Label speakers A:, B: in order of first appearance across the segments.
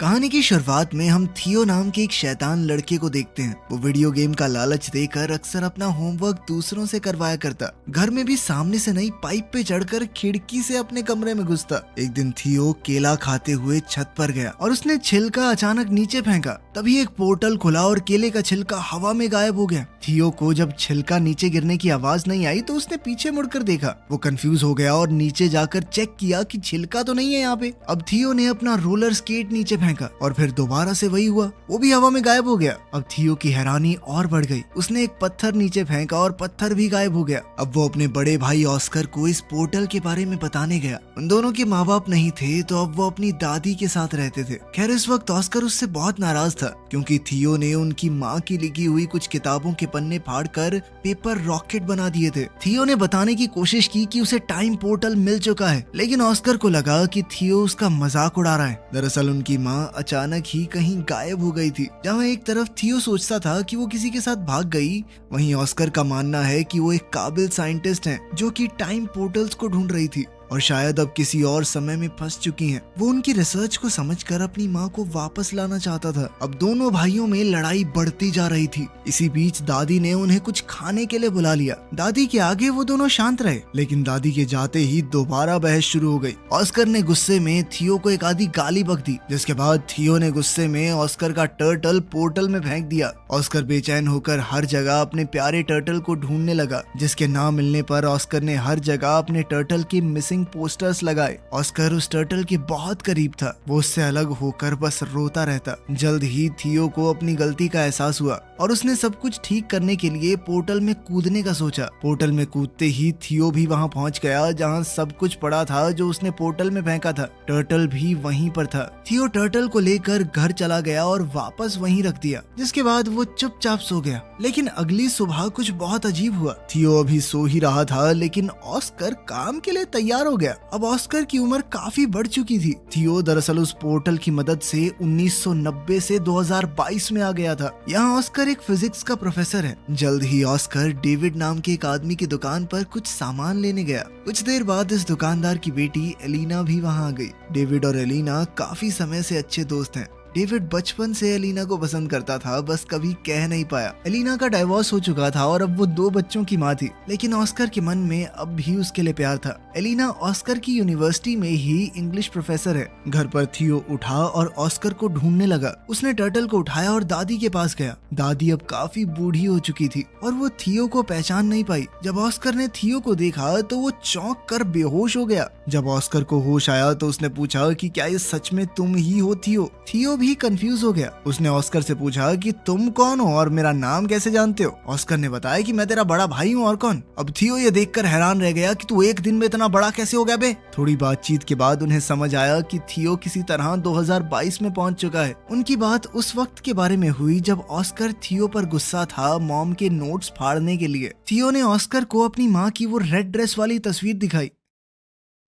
A: कहानी की शुरुआत में हम थियो नाम के एक शैतान लड़के को देखते हैं। वो वीडियो गेम का लालच देकर अक्सर अपना होमवर्क दूसरों से करवाया करता। घर में भी सामने से नहीं पाइप पे चढ़कर खिड़की से अपने कमरे में घुसता। एक दिन थियो केला खाते हुए छत पर गया और उसने छिलका अचानक नीचे फेंका। तभी एक पोर्टल खुला और केले का छिलका हवा में गायब हो गया। थियो को जब छिलका नीचे गिरने की आवाज नहीं आई तो उसने पीछे मुड़कर देखा। वो कंफ्यूज हो गया और नीचे जाकर चेक किया कि छिलका तो नहीं है यहाँ पे। अब थियो ने अपना रोलर स्केट नीचे फेंका और फिर दोबारा से वही हुआ, वो भी हवा में गायब हो गया। अब थियो की हैरानी और बढ़ गई। उसने एक पत्थर नीचे फेंका और पत्थर भी गायब हो गया। अब वो अपने बड़े भाई ऑस्कर को इस पोर्टल के बारे में बताने गया। उन दोनों के माँ बाप नहीं थे तो अब वो अपनी दादी के साथ रहते थे। खैर इस वक्त ऑस्कर उससे बहुत नाराज था क्योंकि थियो ने उनकी माँ की लिखी हुई कुछ किताबों के पन्ने फाड़कर पेपर रॉकेट बना दिए थे। थियो ने बताने की कोशिश की कि उसे टाइम पोर्टल मिल चुका है, लेकिन ऑस्कर को लगा कि थियो उसका मजाक उड़ा रहा है। दरअसल उनकी माँ अचानक ही कहीं गायब हो गई थी। जहाँ एक तरफ थियो सोचता था कि वो किसी के साथ भाग गई, वहीं ऑस्कर का मानना है कि वो एक काबिल साइंटिस्ट हैं जो कि टाइम पोर्टल्स को ढूंढ रही थी और शायद अब किसी और समय में फंस चुकी हैं। वो उनकी रिसर्च को समझकर अपनी माँ को वापस लाना चाहता था। अब दोनों भाइयों में लड़ाई बढ़ती जा रही थी। इसी बीच दादी ने उन्हें कुछ खाने के लिए बुला लिया। दादी के आगे वो दोनों शांत रहे, लेकिन दादी के जाते ही दोबारा बहस शुरू हो गई। ऑस्कर ने गुस्से में थियो को एक आधी गाली बक दी, जिसके बाद थियो ने गुस्से में ऑस्कर का टर्टल पोर्टल में फेंक दिया। ऑस्कर बेचैन होकर हर जगह अपने प्यारे टर्टल को ढूंढने लगा, जिसके ना मिलने पर ऑस्कर ने हर जगह अपने टर्टल के मिसिंग पोस्टर्स लगाए। ऑस्कर उस टर्टल के बहुत करीब था। वो उससे अलग होकर बस रोता रहता। जल्द ही थियो को अपनी गलती का एहसास हुआ और उसने सब कुछ ठीक करने के लिए पोर्टल में कूदने का सोचा। पोर्टल में कूदते ही थियो भी वहां पहुंच गया जहां सब कुछ पड़ा था जो उसने पोर्टल में फेंका था। टर्टल भी वहीं पर था। थियो टर्टल को लेकर घर चला गया और वापस वहीं रख दिया, जिसके बाद वो चुपचाप सो गया। लेकिन अगली सुबह कुछ बहुत अजीब हुआ। थियो अभी सो ही रहा था, लेकिन ऑस्कर काम के लिए तैयार हो गया। अब ऑस्कर की उम्र काफी बढ़ चुकी थी। थियो दरअसल उस पोर्टल की मदद से 1990 से 2022 में आ गया था। यहाँ ऑस्कर एक फिजिक्स का प्रोफेसर है। जल्द ही ऑस्कर डेविड नाम के एक आदमी की दुकान पर कुछ सामान लेने गया। कुछ देर बाद इस दुकानदार की बेटी एलिना भी वहाँ आ गई। डेविड और एलिना काफी समय से अच्छे दोस्त हैं। डेविड बचपन से एलिना को पसंद करता था, बस कभी कह नहीं पाया। एलिना का डाइवोर्स हो चुका था और अब वो 2 बच्चों की माँ थी, लेकिन ऑस्कर के मन में अब भी उसके लिए प्यार था। एलिना ऑस्कर की यूनिवर्सिटी में ही इंग्लिश प्रोफेसर है। घर पर थियो उठा और ऑस्कर को ढूंढने लगा। उसने टर्टल को उठाया और दादी के पास गया। दादी अब काफी बूढ़ी हो चुकी थी और वो थियो को पहचान नहीं पाई। जब ऑस्कर ने थियो को देखा तो वो चौंक कर बेहोश हो गया। जब ऑस्कर को होश आया तो उसने पूछा कि क्या ये सच में तुम ही हो थियो? थियो भी कंफ्यूज हो गया। उसने ऑस्कर से पूछा कि तुम कौन हो और मेरा नाम कैसे जानते हो? ऑस्कर ने बताया कि मैं तेरा बड़ा भाई हूँ, और कौन? अब थियो ये देखकर हैरान रह गया कि तू एक दिन में इतना बड़ा कैसे हो गया बे? थोड़ी बातचीत के बाद उन्हें समझ आया कि थियो किसी तरह 2022 में पहुंच चुका है। उनकी बात उस वक्त के बारे में हुई जब ऑस्कर थियो पर गुस्सा था मॉम के नोट्स फाड़ने के लिए। थियो ने ऑस्कर को अपनी माँ की वो रेड ड्रेस वाली तस्वीर दिखाई।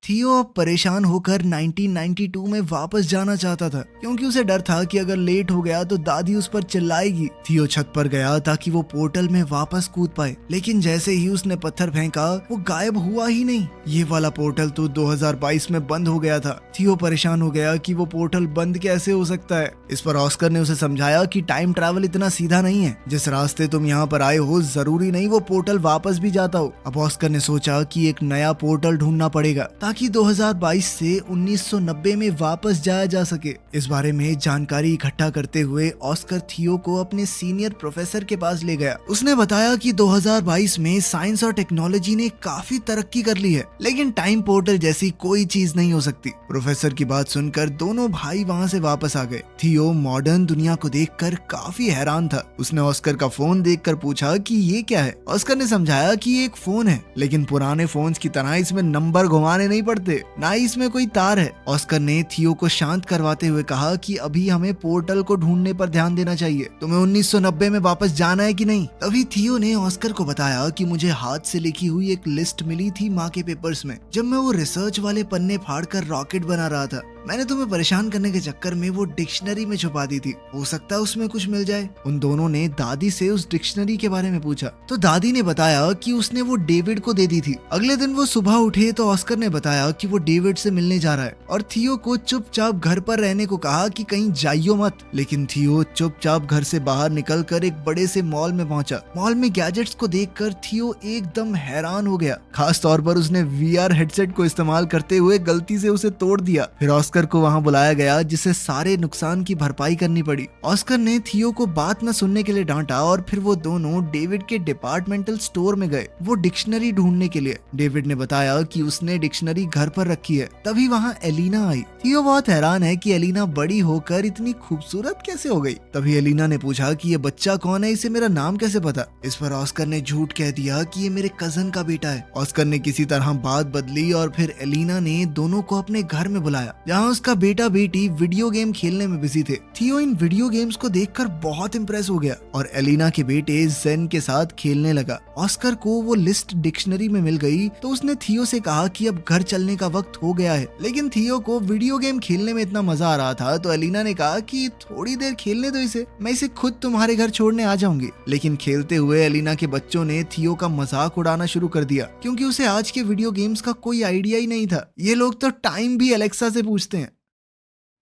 A: थियो अब परेशान होकर 1992 में वापस जाना चाहता था क्योंकि उसे डर था कि अगर लेट हो गया तो दादी उस पर चिल्लाएगी। थियो छत पर गया ताकि वो पोर्टल में वापस कूद पाए, लेकिन जैसे ही उसने पत्थर फेंका वो गायब हुआ ही नहीं। ये वाला पोर्टल तो 2022 में बंद हो गया था। थियो परेशान हो गया कि वो पोर्टल बंद कैसे हो सकता है। इस पर ऑस्कर ने उसे समझाया कि टाइम ट्रैवल इतना सीधा नहीं है। जिस रास्ते तुम यहाँ पर आए हो जरूरी नहीं वो पोर्टल वापस भी जाता हो। अब ऑस्कर ने सोचा कि एक नया पोर्टल ढूंढना पड़ेगा ताकि 2022 से 1990 में वापस जाया जा सके। इस बारे में जानकारी इकट्ठा करते हुए ऑस्कर थियो को अपने सीनियर प्रोफेसर के पास ले गया। उसने बताया कि 2022 में साइंस और टेक्नोलॉजी ने काफी तरक्की कर ली है, लेकिन टाइम पोर्टल जैसी कोई चीज नहीं हो सकती। प्रोफेसर की बात सुनकर दोनों भाई वहाँ से वापस आ गए। थियो मॉडर्न दुनिया को देखकर काफी हैरान था। उसने ऑस्कर का फोन देखकर पूछा कि ये क्या है। ऑस्कर ने समझाया कि ये एक फोन है, लेकिन पुराने फोन्स की तरह इसमें नंबर घुमाने नहीं पड़ते, ना ही इसमें कोई तार है। ऑस्कर ने थियो को शांत करवाते हुए कहा कि अभी हमें पोर्टल को ढूंढने पर ध्यान देना चाहिए। तुम्हें 1990 में वापस जाना है कि नहीं? तभी थियो ने ऑस्कर को बताया कि मुझे हाथ से लिखी हुई एक लिस्ट मिली थी माँ के पेपर्स में, जब मैं वो रिसर्च वाले पन्ने फाड़कर रॉकेट बना रहा था। मैंने तुम्हें परेशान करने के चक्कर में वो डिक्शनरी में छुपा दी थी, हो सकता है उसमें कुछ मिल जाए। उन दोनों ने दादी से उस डिक्शनरी के बारे में पूछा तो दादी ने बताया कि उसने वो डेविड को दे दी थी। अगले दिन वो सुबह उठे तो ऑस्कर ने बताया कि वो डेविड से मिलने जा रहा है और थियो को चुपचाप घर पर रहने को कहा कि कहीं जाइयो मत। लेकिन थियो चुपचाप घर से बाहर निकलकर एक बड़े से मॉल में पहुंचा। मॉल में गैजेट्स को देखकर थियो एकदम हैरान हो गया। खास तौर पर उसने वीआर हेडसेट को इस्तेमाल करते हुए गलती से उसे तोड़ दिया। फिर ऑस्कर को वहां बुलाया गया जिसे सारे नुकसान की भरपाई करनी पड़ी। ऑस्कर ने थियो को बात न सुनने के लिए डांटा और फिर वो दोनों डेविड के डिपार्टमेंटल स्टोर में गए वो डिक्शनरी ढूंढने के लिए। डेविड ने बताया कि उसने डिक्शनरी घर पर रखी है। तभी वहाँ एलिना आई। थियो बहुत हैरान है कि एलिना बड़ी होकर इतनी खूबसूरत कैसे हो गई। तभी एलिना ने पूछा कि ये बच्चा कौन है, इसे मेरा नाम कैसे पता। इस पर ऑस्कर ने झूठ कह दिया कि ये मेरे कजन का बेटा है। ऑस्कर ने किसी तरह बात बदली और फिर एलिना ने दोनों को अपने घर में बुलाया जहाँ उसका बेटा बेटी वीडियो गेम खेलने में बिजी थे। थियो इन वीडियो गेम्स को देखकर बहुत इम्प्रेस हो गया और एलिना के बेटे जेन के साथ खेलने लगा। ऑस्कर को वो लिस्ट डिक्शनरी में मिल गई तो उसने थियो से कहा कि अब घर चलने का वक्त हो गया है। लेकिन थियो को वीडियो गेम खेलने में इतना मजा आ रहा था तो एलिना ने कहा कि थोड़ी देर खेलने दो इसे, मैं इसे खुद तुम्हारे घर छोड़ने आ जाऊंगी। लेकिन खेलते हुए एलिना के बच्चों ने थियो का मजाक उड़ाना शुरू कर दिया क्योंकि उसे आज के वीडियो गेम्स का कोई आइडिया ही नहीं था। ये लोग तो टाइम भी एलेक्सा से पूछते हैं।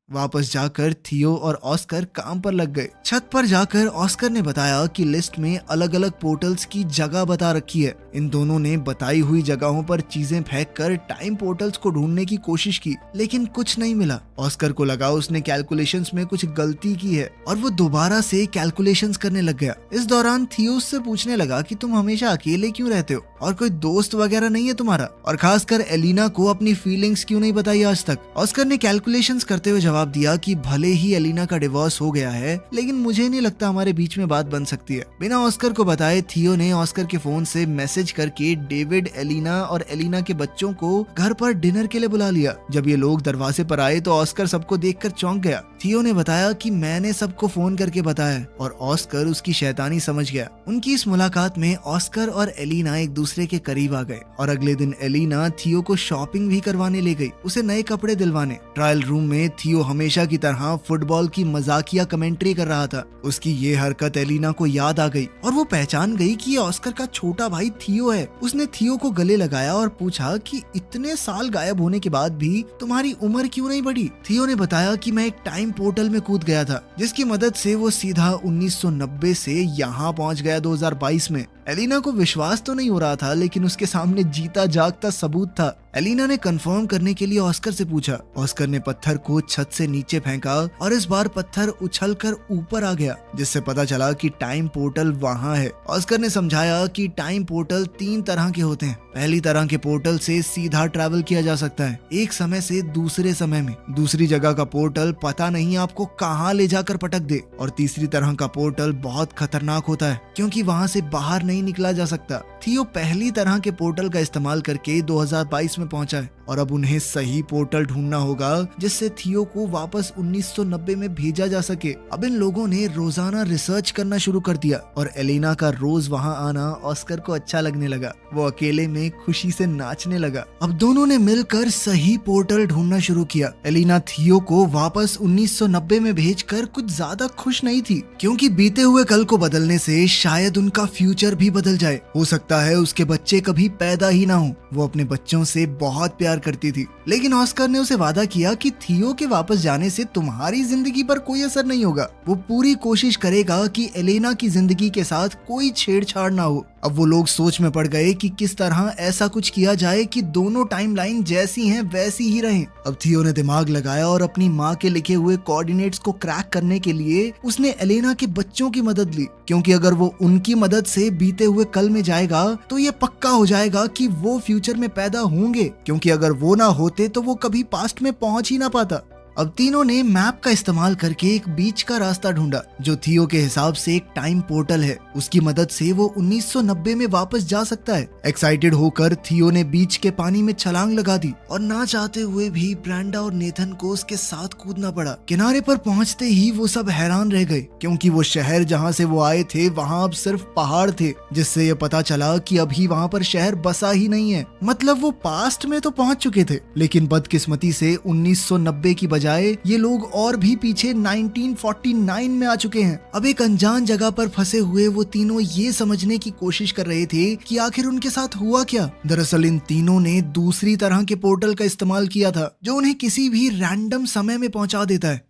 A: वापस जाकर थियो और ऑस्कर काम पर लग गए। छत पर जाकर ऑस्कर ने बताया कि लिस्ट में अलग अलग पोर्टल्स की जगह बता रखी है। इन दोनों ने बताई हुई जगहों पर चीजें फेंक कर टाइम पोर्टल्स को ढूंढने की कोशिश की लेकिन कुछ नहीं मिला। ऑस्कर को लगा उसने कैलकुलेशंस में कुछ गलती की है और वो दोबारा से कैलकुलेशंस करने लग गया। इस दौरान थियो उससे पूछने लगा कि तुम हमेशा अकेले क्यों रहते हो और कोई दोस्त वगैरह नहीं है तुम्हारा, और खासकर एलिना को अपनी फीलिंग्स क्यों नहीं बताई आज तक। ऑस्कर ने कैलकुलेशंस करते हुए जवाब दिया कि भले ही एलिना का डिवोर्स हो गया है लेकिन मुझे नहीं लगता हमारे बीच में बात बन सकती है। बिना ऑस्कर को बताए थियो ने ऑस्कर के फोन से मैसेज करके डेविड, एलिना और एलिना के बच्चों को घर पर डिनर के लिए बुला लिया। जब ये लोग दरवाजे पर आए तो ऑस्कर सबको देखकर चौंक गया। थियो ने बताया कि मैंने सबको फोन करके बताया और ऑस्कर उसकी शैतानी समझ गया। उनकी इस मुलाकात में ऑस्कर और एलिना एक दूसरे के करीब आ गए और अगले दिन एलिना थियो को शॉपिंग भी करवाने ले गई, उसे नए कपड़े दिलवाने। ट्रायल रूम में थियो हमेशा की तरह फुटबॉल की मजाकिया कमेंट्री कर रहा था। उसकी ये हरकत एलिना को याद आ गई और वो पहचान गई कि ये ऑस्कर का छोटा भाई थियो है। उसने थियो को गले लगाया और पूछा कि इतने साल गायब होने के बाद भी तुम्हारी उम्र क्यों नहीं बढ़ी। थियो ने बताया कि मैं एक टाइम पोर्टल में कूद गया था जिसकी मदद से वो सीधा 1990 से यहाँ पहुंच गया 2022 में। एलिना को विश्वास तो नहीं हो रहा था लेकिन उसके सामने जीता जागता सबूत था। एलिना ने कंफर्म करने के लिए ऑस्कर से पूछा। ऑस्कर ने पत्थर को छत से नीचे फेंका और इस बार पत्थर उछलकर ऊपर आ गया जिससे पता चला कि टाइम पोर्टल वहाँ है। ऑस्कर ने समझाया कि टाइम पोर्टल 3 तरह के होते हैं। पहली तरह के पोर्टल से सीधा ट्रैवल किया जा सकता है एक समय से दूसरे समय में। दूसरी जगह का पोर्टल पता नहीं आपको कहाँ ले जाकर पटक दे। और तीसरी तरह का पोर्टल बहुत खतरनाक होता है क्योंकि वहाँ से बाहर नहीं निकला जा सकता। थियो पहली तरह के पोर्टल का इस्तेमाल करके 2022 में पहुंचा है और अब उन्हें सही पोर्टल ढूंढना होगा जिससे थियो को वापस 1990 में भेजा जा सके। अब इन लोगों ने रोजाना रिसर्च करना शुरू कर दिया और एलिना का रोज वहां आना ऑस्कर को अच्छा लगने लगा। वो अकेले में खुशी से नाचने लगा। अब दोनों ने मिलकर सही पोर्टल ढूंढना शुरू किया। एलिना थियो को वापस 1990 में भेजकर कुछ ज्यादा खुश नहीं थी क्योंकि बीते हुए कल को बदलने से शायद उनका फ्यूचर भी बदल जाए। हो सकता है उसके बच्चे कभी पैदा ही ना हो। वो अपने बच्चों से बहुत प्यार करती थी लेकिन ऑस्कर ने उसे वादा किया कि थियो के वापस जाने से तुम्हारी जिंदगी पर कोई असर नहीं होगा। वो पूरी कोशिश करेगा कि एलेना की जिंदगी के साथ कोई छेड़छाड़ ना हो। अब वो लोग सोच में पड़ गए कि किस तरह ऐसा कुछ किया जाए कि दोनों टाइमलाइन जैसी हैं वैसी ही रहें। अब थियो ने दिमाग लगाया और अपनी माँ के लिखे हुए कोऑर्डिनेट्स को क्रैक करने के लिए उसने एलेना के बच्चों की मदद ली क्योंकि अगर वो उनकी मदद से बीते हुए कल में जाएगा तो ये पक्का हो जाएगा कि वो फ्यूचर में पैदा होंगे क्योंकि अगर वो ना होते तो वो कभी पास्ट में पहुंच ही ना पाता। अब तीनों ने मैप का इस्तेमाल करके एक बीच का रास्ता ढूंढा जो थियो के हिसाब से एक टाइम पोर्टल है। उसकी मदद से वो 1990 में वापस जा सकता है। एक्साइटेड होकर थियो ने बीच के पानी में छलांग लगा दी और ना चाहते हुए भी ब्रेंडा और नेथन को उसके साथ कूदना पड़ा। किनारे पर पहुंचते ही वो सब हैरान रह गए क्योंकि वो शहर जहाँ से वो आए थे वहाँ अब सिर्फ पहाड़ थे, जिससे ये पता चला कि अभी वहाँ पर शहर बसा ही नहीं है। मतलब वो पास्ट में तो पहुंच चुके थे लेकिन बदकिस्मती से 1990 की बजाय ये लोग और भी पीछे 1949 में आ चुके हैं। अब एक अनजान जगह पर फंसे हुए वो तीनों ये समझने की कोशिश कर रहे थे कि आखिर उनके साथ हुआ क्या। दरअसल इन तीनों ने दूसरी तरह के पोर्टल का इस्तेमाल किया था जो उन्हें किसी भी रैंडम समय में पहुंचा देता है।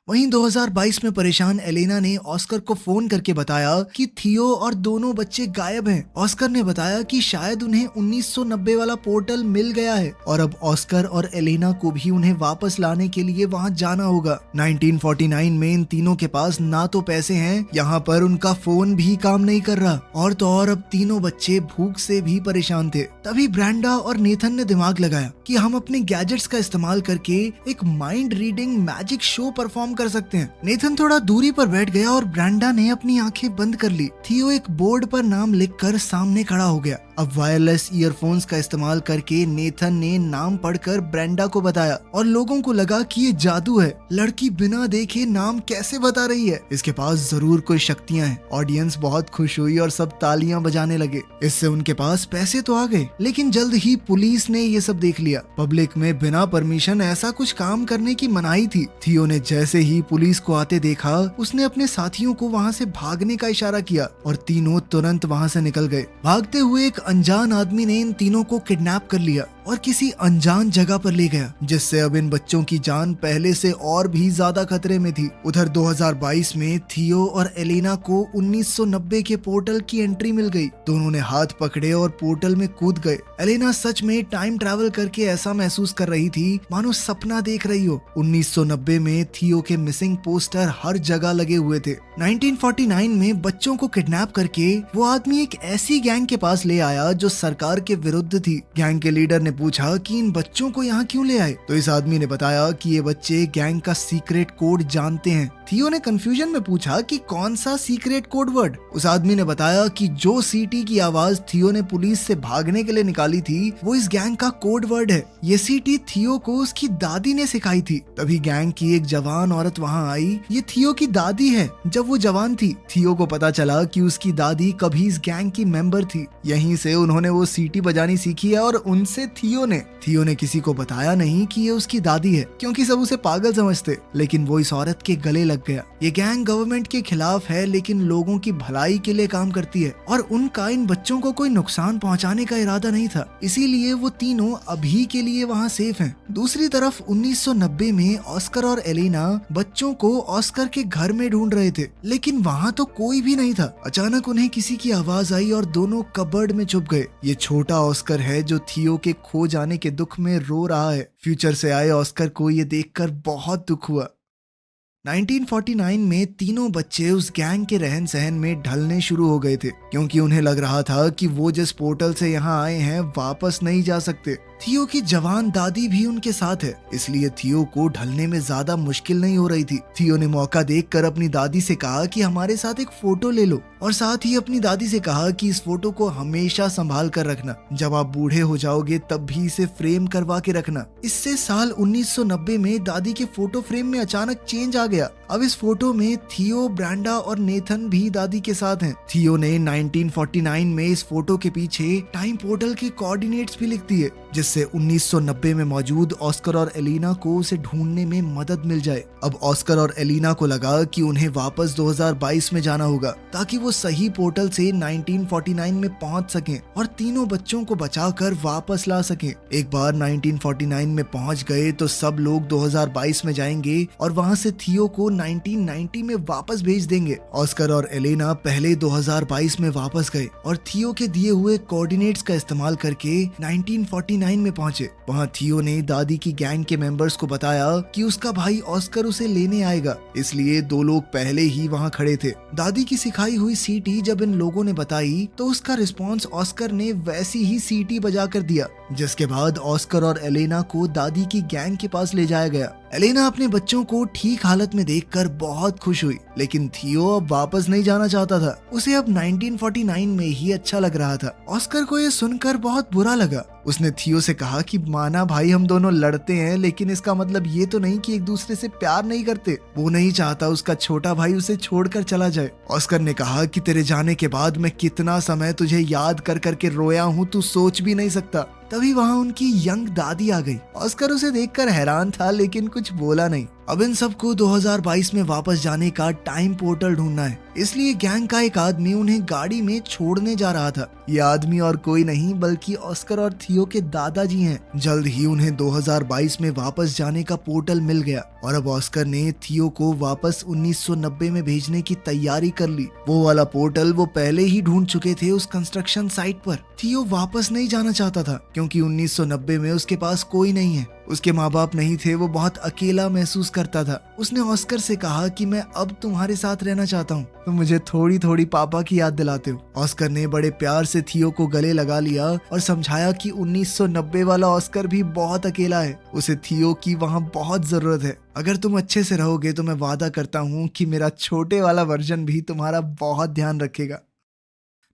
A: वहीं 2022 में परेशान एलेना ने ऑस्कर को फोन करके बताया कि थियो और दोनों बच्चे गायब हैं। ऑस्कर ने बताया कि शायद उन्हें 1990 वाला पोर्टल मिल गया है और अब ऑस्कर और एलेना को भी उन्हें वापस लाने के लिए वहां जाना होगा। 1949 में इन तीनों के पास ना तो पैसे हैं, यहाँ पर उनका फोन भी काम नहीं कर रहा और तो और अब तीनों बच्चे भूख से भी परेशान थे। तभी ब्रेंडा और नेथन ने दिमाग लगाया कि हम अपने गैजेट्स का इस्तेमाल करके एक mind reading magic show perform कर सकते हैं। नेथन थोड़ा दूरी पर बैठ गया और ब्रेंडा ने अपनी आंखें बंद कर ली। थियो एक बोर्ड पर नाम लिखकर सामने खड़ा हो गया। अब वायरलेस ईयरफोन्स का इस्तेमाल करके नेथन ने नाम पढ़कर ब्रेंडा को बताया और लोगों को लगा कि ये जादू है। लड़की बिना देखे नाम कैसे बता रही है, इसके पास जरूर कोई शक्तियां हैं। ऑडियंस बहुत खुश हुई और सब तालियां बजाने लगे। इससे उनके पास पैसे तो आ गए, लेकिन जल्द ही पुलिस ने ये सब देख लिया। पब्लिक में बिना परमिशन ऐसा कुछ काम करने की मनाही थी। थियो ने जैसे ही पुलिस को आते देखा, उसने अपने साथियों को वहाँ से भागने का इशारा किया और तीनों तुरंत वहाँ से निकल गए। भागते हुए एक अनजान आदमी ने इन तीनों को किडनैप कर लिया और किसी अनजान जगह पर ले गया, जिससे अब इन बच्चों की जान पहले से और भी ज्यादा खतरे में थी। उधर 2022 में थियो और एलेना को 1990 के पोर्टल की एंट्री मिल गई। दोनों ने हाथ पकड़े और पोर्टल में कूद गए। एलेना सच में टाइम ट्रैवल करके ऐसा महसूस कर रही थी मानो सपना देख रही हो। 1990 में थियो के मिसिंग पोस्टर हर जगह लगे हुए थे। 1949 में बच्चों को किडनैप करके वो आदमी एक ऐसी गैंग के पास ले आया जो सरकार के विरुद्ध थी। गैंग के लीडर ने पूछा कि इन बच्चों को यहाँ क्यों ले आए, तो इस आदमी ने बताया कि ये बच्चे गैंग का सीक्रेट कोड जानते हैं। थियो ने कंफ्यूजन में पूछा कि कौन सा सीक्रेट कोड वर्ड। उस आदमी ने बताया कि जो सीटी की आवाज थियो ने पुलिस से भागने के लिए निकाली थी वो इस गैंग का कोड वर्ड है। ये सीटी थियो को उसकी दादी ने सिखाई थी। तभी गैंग की एक जवान औरत वहाँ आई। ये थियो की दादी है। जब वो जवान थी, थियो को पता चला कि उसकी दादी कभी इस गैंग की मेंबर थी। यहीं से उन्होंने वो सीटी बजानी सीखी है और उनसे थियो ने किसी को बताया नहीं कि ये उसकी दादी है, क्योंकि सब उसे पागल समझते। लेकिन वो इस औरत के गले लग गया। ये गैंग गवर्नमेंट के खिलाफ है, लेकिन लोगों की भलाई के लिए काम करती है और उनका इन बच्चों को कोई नुकसान पहुंचाने का इरादा नहीं था। इसीलिए वो तीनों अभी के लिए वहाँ सेफ हैं। दूसरी तरफ 1990 में ऑस्कर और एलेना बच्चों को ऑस्कर के घर में ढूंढ रहे थे, लेकिन वहाँ तो कोई भी नहीं था। अचानक उन्हें किसी की आवाज आई और दोनों कबर्ड में छुप गए। ये छोटा ऑस्कर है जो थियो के खो जाने के दुख में रो रहा है। फ्यूचर से आए ऑस्कर को ये देखकर बहुत दुख हुआ। 1949 में तीनों बच्चे उस गैंग के रहन सहन में ढलने शुरू हो गए थे, क्योंकि उन्हें लग रहा था कि वो जिस पोर्टल से यहाँ आए हैं वापस नहीं जा सकते। थियो की जवान दादी भी उनके साथ है, इसलिए थियो को ढलने में ज्यादा मुश्किल नहीं हो रही थी। थियो ने मौका देखकर अपनी दादी से कहा कि हमारे साथ एक फोटो ले लो और साथ ही अपनी दादी से कहा कि इस फोटो को हमेशा संभाल कर रखना। जब आप बूढ़े हो जाओगे तब भी इसे फ्रेम करवा के रखना। इससे साल 1990 में दादी के फोटो फ्रेम में अचानक चेंज आ गया। अब इस फोटो में थियो, ब्रेंडा और नेथन भी दादी के साथ हैं। थियो ने 1949 में इस फोटो के पीछे टाइम पोर्टल के कोऑर्डिनेट्स भी लिख दिए, जिससे 1990 में मौजूद ऑस्कर और एलेना को उसे ढूंढने में मदद मिल जाए। अब ऑस्कर और एलेना को लगा कि उन्हें वापस 2022 में जाना होगा ताकि वो सही पोर्टल से 1949 में पहुंच सकें और तीनों बच्चों को बचाकर वापस ला सकें। एक बार 1949 में पहुंच गए तो सब लोग 2022 में जाएंगे और वहां से थियो को 1990 में वापस भेज देंगे। ऑस्कर और एलेना पहले 2022 में वापस गए और थियो के दिए हुए कोऑर्डिनेट्स का इस्तेमाल करके 1949 में पहुंचे। वहां थियो ने दादी की गैंग के मेंबर्स को बताया कि उसका भाई ऑस्कर उसे लेने आएगा, इसलिए दो लोग पहले ही वहां खड़े थे। दादी की सिखाई हुई सीटी जब इन लोगों ने बताई तो उसका रिस्पॉन्स ऑस्कर ने वैसी ही सीटी बजा कर दिया, जिसके बाद ऑस्कर और एलेना को दादी की गैंग के पास ले जाया गया। एलेना अपने बच्चों को ठीक हालत में देखकर बहुत खुश हुई, लेकिन थियो अब वापस नहीं जाना चाहता था। उसे अब 1949 में ही अच्छा लग रहा था। ऑस्कर को ये सुनकर बहुत बुरा लगा। उसने थियो से कहा कि माना भाई हम दोनों लड़ते हैं, लेकिन इसका मतलब ये तो नहीं कि एक दूसरे से प्यार नहीं करते। वो नहीं चाहता उसका छोटा भाई उसे छोड़कर चला जाए। ऑस्कर ने कहा कि तेरे जाने के बाद मैं कितना समय तुझे याद कर करके रोया हूँ, तू सोच भी नहीं सकता। तभी वहाँ उनकी यंग दादी आ गई। ऑस्कर उसे देखकर हैरान था लेकिन कुछ बोला नहीं। अब इन सबको 2022 में वापस जाने का टाइम पोर्टल ढूंढना है, इसलिए गैंग का एक आदमी उन्हें गाड़ी में छोड़ने जा रहा था। ये आदमी और कोई नहीं बल्कि ऑस्कर और थियो के दादाजी हैं। जल्द ही उन्हें 2022 में वापस जाने का पोर्टल मिल गया और अब ऑस्कर ने थियो को वापस 1990 में भेजने की तैयारी कर ली। वो वाला पोर्टल वो पहले ही ढूंढ चुके थे उस कंस्ट्रक्शन साइट पर। थियो वापस नहीं जाना चाहता था क्योंकि 1990 में उसके पास कोई नहीं है, उसके माँ बाप नहीं थे, वो बहुत अकेला महसूस करता था। उसने ऑस्कर से कहा कि मैं अब तुम्हारे साथ रहना चाहता हूँ, तुम मुझे थोड़ी थोड़ी पापा की याद दिलाते हो। ऑस्कर ने बड़े प्यार से थियो को गले लगा लिया और समझाया कि 1990 वाला ऑस्कर भी बहुत अकेला है, उसे थियो की वहाँ बहुत जरूरत है। अगर तुम अच्छे से रहोगे तो मैं वादा करता हूँ कि मेरा छोटे वाला वर्जन भी तुम्हारा बहुत ध्यान रखेगा।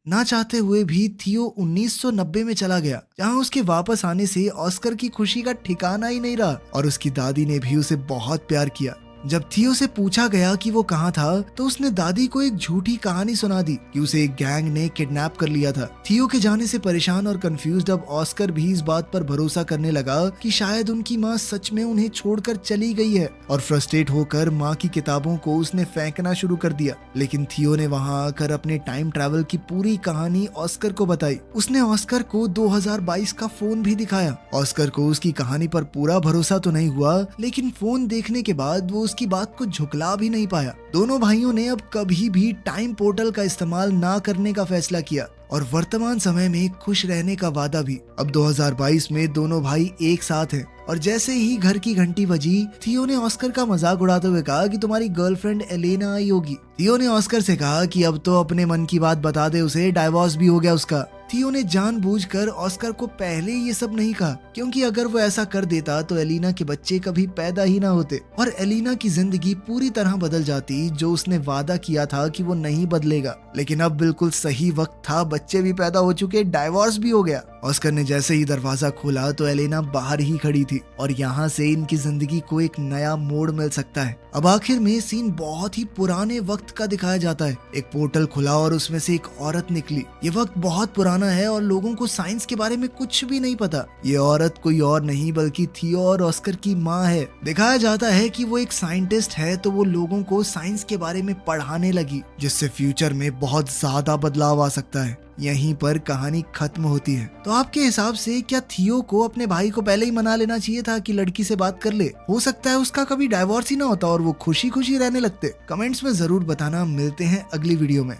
A: ना चाहते हुए भी थियो 1990 में चला गया, जहां उसके वापस आने से ऑस्कर की खुशी का ठिकाना ही नहीं रहा और उसकी दादी ने भी उसे बहुत प्यार किया। जब थियो से पूछा गया कि वो कहाँ था तो उसने दादी को एक झूठी कहानी सुना दी कि उसे एक गैंग ने किडनैप कर लिया था। थियो के जाने से परेशान और कंफ्यूज्ड अब ऑस्कर भी इस बात पर भरोसा करने लगा कि शायद उनकी माँ सच में उन्हें छोड़कर चली गई है और फ्रस्ट्रेट होकर माँ की किताबों को उसने फेंकना शुरू कर दिया। लेकिन थियो ने वहाँ आकर अपने टाइम ट्रैवल की पूरी कहानी ऑस्कर को बताई। उसने ऑस्कर को 2022 का फोन भी दिखाया। ऑस्कर को उसकी कहानी पर पूरा भरोसा तो नहीं हुआ, लेकिन फोन देखने के बाद वो की बात को झुकला भी नहीं पाया। दोनों भाइयों ने अब कभी भी टाइम पोर्टल का इस्तेमाल ना करने का फैसला किया और वर्तमान समय में खुश रहने का वादा भी। अब 2022 में दोनों भाई एक साथ हैं और जैसे ही घर की घंटी बजी, थियो ने ऑस्कर का मजाक उड़ाते हुए कहा कि तुम्हारी गर्लफ्रेंड एलेना आई होगी। थियो ने ऑस्कर से कहा कि अब तो अपने मन की बात बता दे उसे, डाइवोर्स भी हो गया उसका। थियो ने जानबूझकर ऑस्कर को पहले ये सब नहीं कहा क्योंकि अगर वो ऐसा कर देता तो एलिना के बच्चे कभी पैदा ही ना होते और एलिना की जिंदगी पूरी तरह बदल जाती, जो उसने वादा किया था कि वो नहीं बदलेगा। लेकिन अब बिल्कुल सही वक्त था, बच्चे भी पैदा हो चुके, डाइवोर्स भी हो गया। ऑस्कर ने जैसे ही दरवाजा खोला तो एलेना बाहर ही खड़ी थी और यहाँ से इनकी जिंदगी को एक नया मोड़ मिल सकता है। अब आखिर में सीन बहुत ही पुराने वक्त का दिखाया जाता है। एक पोर्टल खुला और उसमें से एक औरत निकली। ये वक्त बहुत पुराना है और लोगों को साइंस के बारे में कुछ भी नहीं पता। ये औरत कोई और नहीं बल्कि थियो और ऑस्कर की माँ है। दिखाया जाता है कि वो एक साइंटिस्ट है तो वो लोगों को साइंस के बारे में पढ़ाने लगी, जिससे फ्यूचर में बहुत ज्यादा बदलाव आ सकता है। यहीं पर कहानी खत्म होती है। तो आपके हिसाब से क्या थियो को अपने भाई को पहले ही मना लेना चाहिए था कि लड़की से बात कर ले? हो सकता है उसका कभी डाइवोर्स ही ना होता और वो खुशी खुशी रहने लगते। कमेंट्स में जरूर बताना। मिलते हैं अगली वीडियो में।